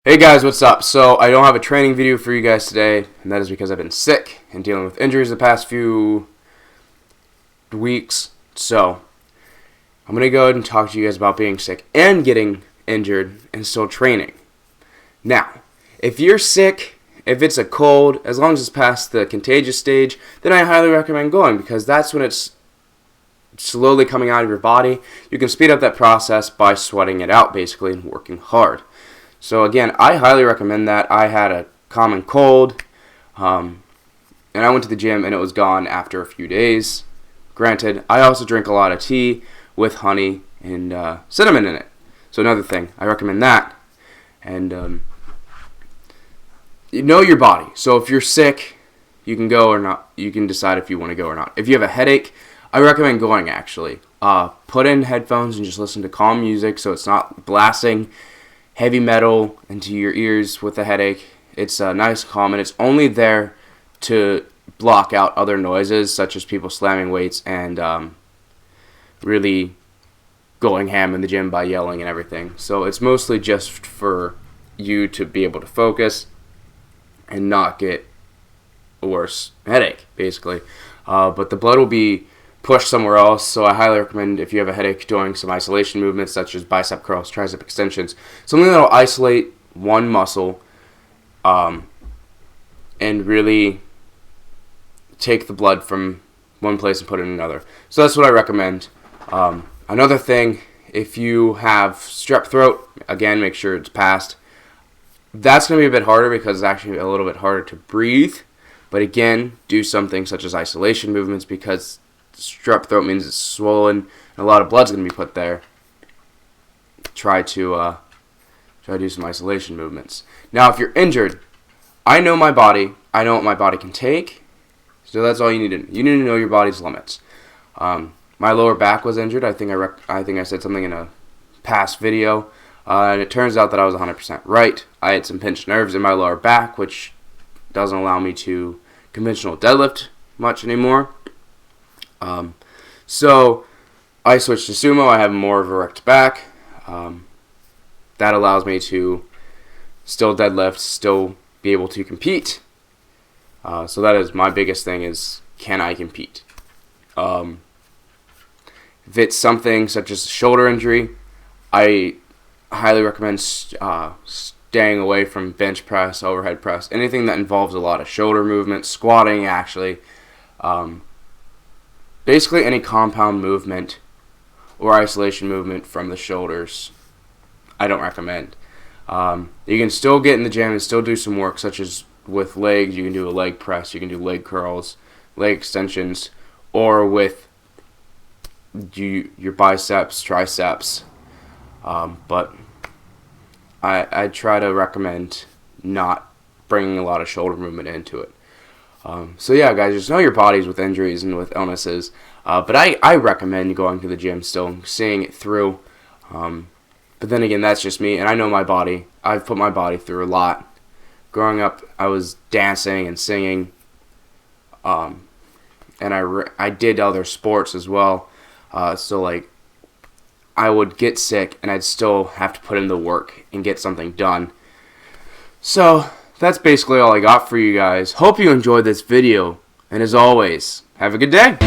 Hey guys, what's up? So I don't have a training video for you guys today, and that is because I've been sick and dealing with injuries the past few weeks. So I'm going to go ahead and talk to you guys about being sick and getting injured and still training. Now, if you're sick, if it's a cold, as long as it's past the contagious stage, then I highly recommend going, because that's when it's slowly coming out of your body. You can speed up that process by sweating it out, basically, and working hard. So again, I highly recommend that. I had a common cold, and I went to the gym and it was gone after a few days. Granted, I also drink a lot of tea with honey and cinnamon in it. So another thing, I recommend that. And you know your body. So if you're sick, you can go or not. You can decide if you want to go or not. If you have a headache, I recommend going actually. Put in headphones and just listen to calm music so it's not blasting heavy metal into your ears with a headache. It's nice and calm, and it's only there to block out other noises such as people slamming weights and really going ham in the gym by yelling and everything. So it's mostly just for you to be able to focus and not get a worse headache, basically. But the blood will be pushed somewhere else, so I highly recommend, if you have a headache, doing some isolation movements such as bicep curls, tricep extensions, something that will isolate one muscle and really take the blood from one place and put it in another. So that's what I recommend. Another thing, if you have strep throat, again, make sure it's passed. That's going to be a bit harder because it's actually a little bit harder to breathe, but again, do something such as isolation movements, because strep throat means it's swollen and a lot of blood's going to be put there. Try to do some isolation movements. Now, if you're injured, I know my body. I know what my body can take. So that's all you need to know. You need to know your body's limits. My lower back was injured. I think I said something in a past video, and it turns out that I was 100% right. I had some pinched nerves in my lower back, which doesn't allow me to conventional deadlift much anymore. So I switched to sumo. I have more of a erect back. That allows me to still deadlift, still be able to compete. So that is my biggest thing, is can I compete? If it's something such as a shoulder injury, I highly recommend staying away from bench press, overhead press, anything that involves a lot of shoulder movement, squatting actually. Basically any compound movement or isolation movement from the shoulders, I don't recommend. You can still get in the gym and still do some work, such as with legs. You can do a leg press, you can do leg curls, leg extensions, or with your biceps, triceps. But I try to recommend not bringing a lot of shoulder movement into it. So yeah, guys, just know your bodies with injuries and with illnesses. But I recommend going to the gym still, seeing it through. But then again, that's just me, and I know my body. I've put my body through a lot. Growing up, I was dancing and singing, and I did other sports as well. So like, I would get sick, and I'd still have to put in the work and get something done. So that's basically all I got for you guys. Hope you enjoyed this video, and as always, have a good day.